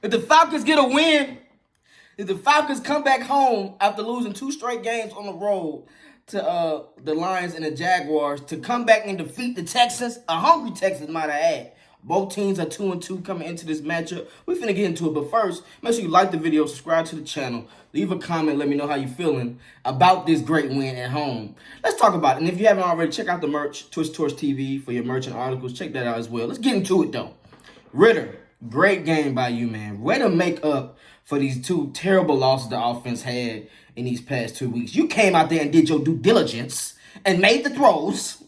If the Falcons get a win, if the Falcons come back home after losing 2 straight games on the road to the Lions and the Jaguars, to come back and defeat the Texans, a hungry Texans might I add. Both teams are 2-2 coming into this matchup. We finna get into it, but first, make sure you like the video, subscribe to the channel, leave a comment, let me know how you feeling about this great win at home. Let's talk about it. And if you haven't already, check out the merch, Twitch Torch TV for your merch and articles. Check that out as well. Let's get into it though. Ritter, great game by you, man. Way to make up for these 2 terrible losses the offense had in these past 2 weeks. You came out there and did your due diligence and made the throws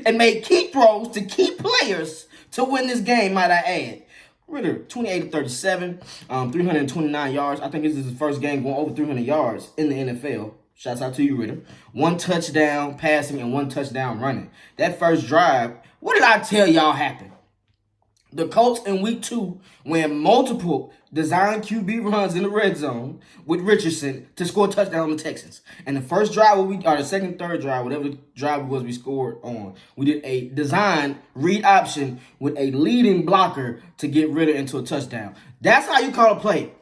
and made key throws to key players to win this game, might I add. Ritter, 28-37, 329 yards. I think this is his first game going over 300 yards in the NFL. Shouts out to you, Ritter. 1 touchdown passing and 1 touchdown running. That first drive, what did I tell y'all happened? The Colts in week 2 win multiple design QB runs in the red zone with Richardson to score a touchdown on the Texans. And the first drive, or the second, third drive, whatever drive it was we scored on, we did a design read option with a leading blocker to get Ritter into a touchdown. That's how you call a play,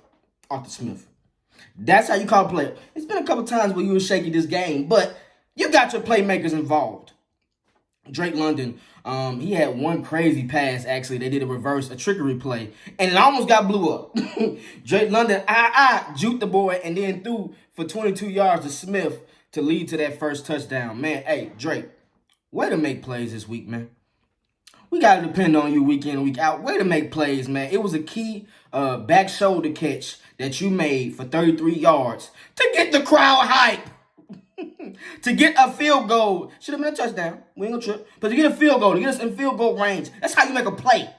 Arthur Smith. That's how you call a play. It's been a couple times where you were shaky this game, but you got your playmakers involved. Drake London, he had one crazy pass, actually. They did a trickery play, and it almost got blew up. Drake London, juked the boy, and then threw for 22 yards to Smith to lead to that first touchdown. Man, hey, Drake, way to make plays this week, man. We got to depend on you week in and week out. Way to make plays, man. It was a key back shoulder catch that you made for 33 yards to get the crowd hype. To get a field goal. Should have been a touchdown. We ain't gonna trip. But to get a field goal, to get us in field goal range, that's how you make a play.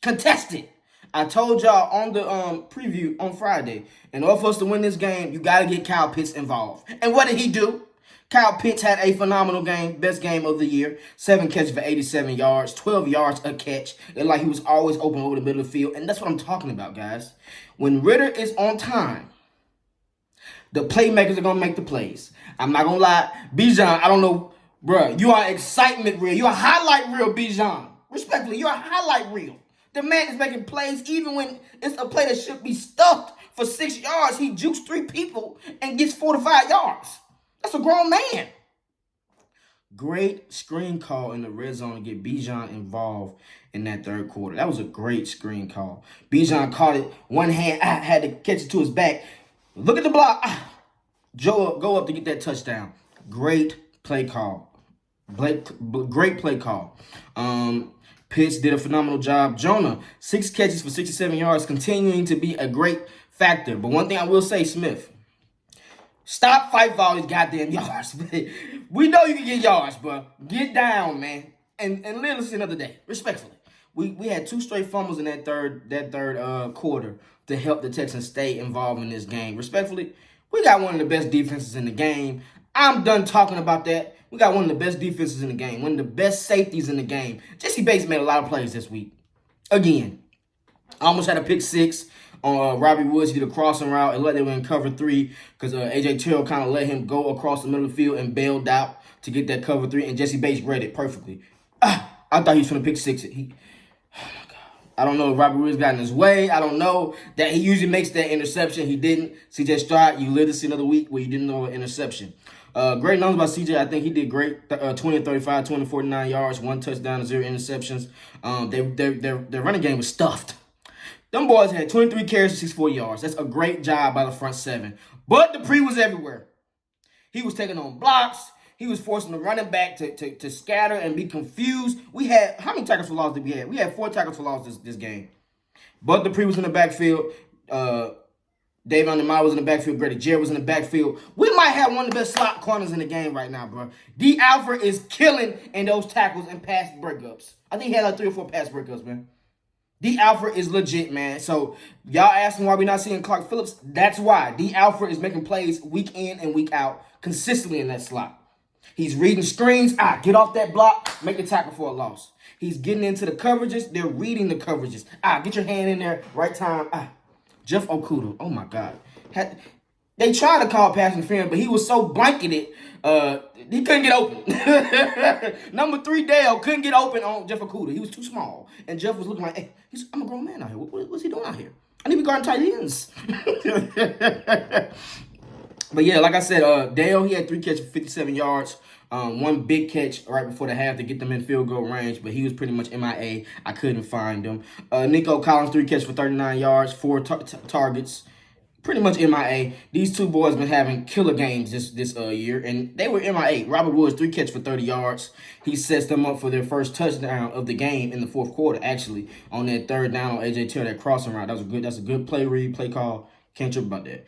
Contested. I told y'all on the preview on Friday, in order for us to win this game, you got to get Kyle Pitts involved. And what did he do? Kyle Pitts had a phenomenal game, best game of the year. 7 catches for 87 yards, 12 yards a catch. It's like he was always open over the middle of the field. And that's what I'm talking about, guys. When Ritter is on time, the playmakers are going to make the plays. I'm not going to lie. Bijan, I don't know. Bruh, you are excitement reel. You are highlight reel, Bijan. Respectfully, you are highlight reel. The man is making plays even when it's a play that should be stuffed for 6 yards. He jukes 3 people and gets 4 to 5 yards. That's a grown man. Great screen call in the red zone to get Bijan involved in that third quarter. That was a great screen call. Bijan caught it. One hand, had to catch it to his back. Look at the block. Go up to get that touchdown. Great play call. Great play call. Pitts did a phenomenal job. Jonah, 6 catches for 67 yards, continuing to be a great factor. But one thing I will say, Smith, stop fighting for all these goddamn yards. We know you can get yards, bro. Get down, man. And let us see another day. Respectfully. We had 2 straight fumbles in that third quarter to help the Texans stay involved in this game. Respectfully, we got one of the best defenses in the game. I'm done talking about that. We got one of the best defenses in the game. One of the best safeties in the game. Jesse Bates made a lot of plays this week. Again, I almost had a pick 6 on Robbie Woods. He did a crossing route and let them in cover 3 because A.J. Terrell kind of let him go across the middle of the field and bailed out to get that cover 3. And Jesse Bates read it perfectly. I thought he was going to pick 6 it. I don't know if Robbie Woods got in his way. I don't know that he usually makes that interception. He didn't. C.J. Stroud, you lived to see another week where you didn't know an interception. Great numbers by C.J. I think he did great. 20-35, 249 yards, 1 touchdown, 0 interceptions. Their running game was stuffed. Them boys had 23 carries for 64 yards. That's a great job by the front 7. But Dupree was everywhere. He was taking on blocks. He was forcing the running back to scatter and be confused. We had, how many tackles for loss did we have? We had 4 tackles for loss this game. Bud Dupree was in the backfield. Davion Demar was in the backfield. Grady Jarrett was in the backfield. We might have one of the best slot corners in the game right now, bro. D. Alfred is killing in those tackles and pass breakups. I think he had like 3 or 4 pass breakups, man. D. Alfred is legit, man. So, y'all asking why we're not seeing Clark Phillips? That's why. D. Alfred is making plays week in and week out consistently in that slot. He's reading screens. Get off that block. Make the tackle for a loss. He's getting into the coverages. They're reading the coverages. Get your hand in there. Right time. Jeff Okuda. Oh, my God. They tried to call pass interference, but he was so blanketed, he couldn't get open. Number 3, Dale, couldn't get open on Jeff Okuda. He was too small. And Jeff was looking like, hey, I'm a grown man out here. What's he doing out here? I need to be guarding tight ends. But yeah, like I said, Dale, he had 3 catches for 57 yards. One big catch right before the half to get them in field goal range, but he was pretty much MIA. I couldn't find him. Nico Collins, 3 catches for 39 yards, 4 targets. Pretty much MIA. These two boys been having killer games this year, and they were MIA. Robert Woods, 3 catches for 30 yards. He sets them up for their first touchdown of the game in the fourth quarter, actually, on that third down on A.J. Taylor, that crossing route. That's a good play read, play call. Can't trip about that.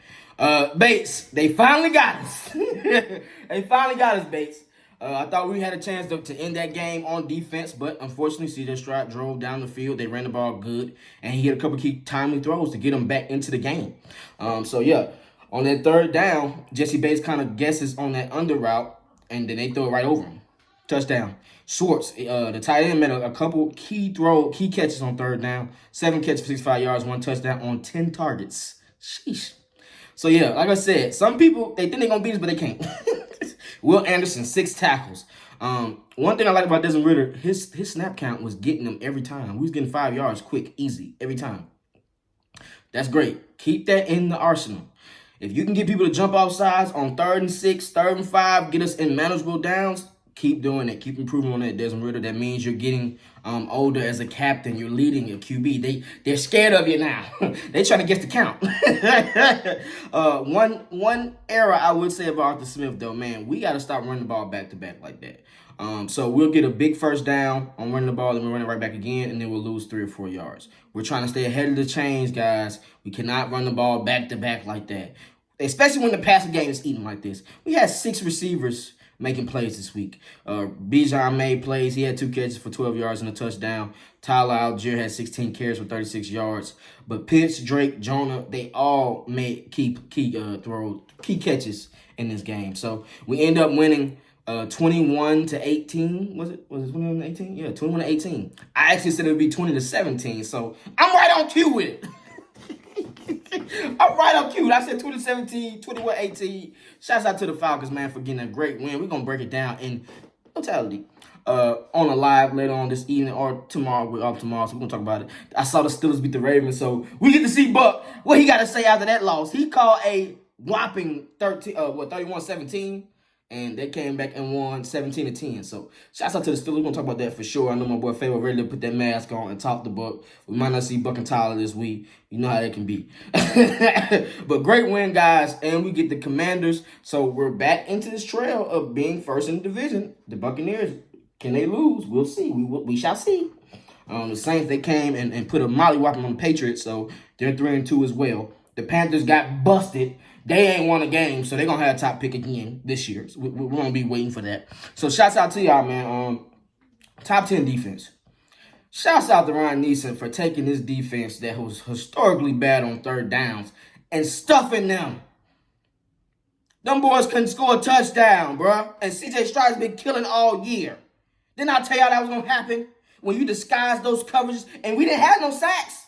Bates, they finally got us. They finally got us, Bates. I thought we had a chance to end that game on defense, but unfortunately, C.J. Stroud drove down the field. They ran the ball good, and he hit a couple key timely throws to get them back into the game. So, yeah, on that third down, Jesse Bates kind of guesses on that under route, and then they throw it right over him. Touchdown. Schwartz, the tight end, made a couple key catches on third down. 7 catches for 65 yards, 1 touchdown on 10 targets. Sheesh. So, yeah, like I said, some people, they think they're going to beat us, but they can't. Will Anderson, 6 tackles. One thing I like about Desmond Ridder, his snap count was getting them every time. We was getting 5 yards quick, easy, every time. That's great. Keep that in the arsenal. If you can get people to jump off sides on 3rd and 6, 3rd and 5, get us in manageable downs, keep doing it. Keep improving on that, Desmond Ridder. That means you're getting older as a captain. You're leading your QB. They're scared of you now. They trying to guess the count. One error I would say about Arthur Smith, though, man, we got to stop running the ball back-to-back like that. So we'll get a big first down on running the ball, then we'll run it right back again, and then we'll lose 3 or 4 yards. We're trying to stay ahead of the chains, guys. We cannot run the ball back-to-back like that, especially when the passing game is eating like this. We had 6 receivers making plays this week. Bijan made plays. He had 2 catches for 12 yards and a touchdown. Tyler Algier had 16 carries for 36 yards. But Pitts, Drake, Jonah, they all made key catches in this game. So we end up winning 21-18. Was it 21-18? Yeah, 21-18. I actually said it would be 20-17. So I'm right on cue with it. I'm right on cue. I said 2017, 21-18. Shouts out to the Falcons, man, for getting a great win. We're going to break it down in totality on a live later on this evening or tomorrow. We're off tomorrow, so we're going to talk about it. I saw the Steelers beat the Ravens, so we get to see Buck. What he got to say after that loss? He called a whopping 31-17. And they came back and won 17-10. So, shouts out to the Steelers. We're going to talk about that for sure. I know my boy Faber ready to put that mask on and talk to Buck. We might not see Buck and Tyler this week. You know how that can be. But great win, guys. And we get the Commanders. So, we're back into this trail of being first in the division. The Buccaneers, can they lose? We'll see. We shall see. The Saints, they came and put a mollywhopping on the Patriots. So, they're 3-2 as well. The Panthers got busted. They ain't won a game, so they're going to have a top pick again this year. So we're going to be waiting for that. So, shouts out to y'all, man. Top 10 defense. Shouts out to Ryan Neeson for taking this defense that was historically bad on third downs and stuffing them. Them boys couldn't score a touchdown, bruh. And C.J. Stroud's been killing all year. Didn't I tell y'all that was going to happen? When you disguise those coverages, and we didn't have no sacks,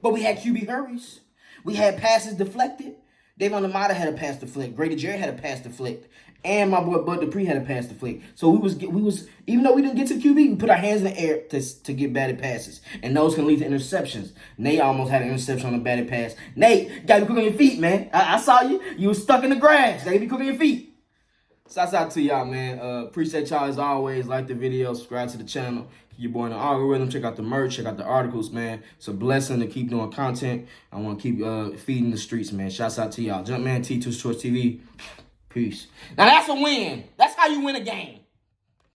but we had QB hurries. We had passes deflected. Davon Amata had a pass deflect. Grady Jarrett had a pass deflect. And my boy Bud Dupree had a pass deflect. So we was even though we didn't get to QB, we put our hands in the air to get batted passes. And those can lead to interceptions. Nate almost had an interception on a batted pass. Nate, you gotta be quick on your feet, man. I saw you. You was stuck in the grass. Gotta be quick on your feet. Shouts out to y'all, man. Appreciate y'all as always. Like the video, subscribe to the channel. Your boy in the algorithm. Check out the merch. Check out the articles, man. It's a blessing to keep doing content. I want to keep feeding the streets, man. Shouts out to y'all. Jumpman T2 Sports TV. Peace. Now that's a win. That's how you win a game.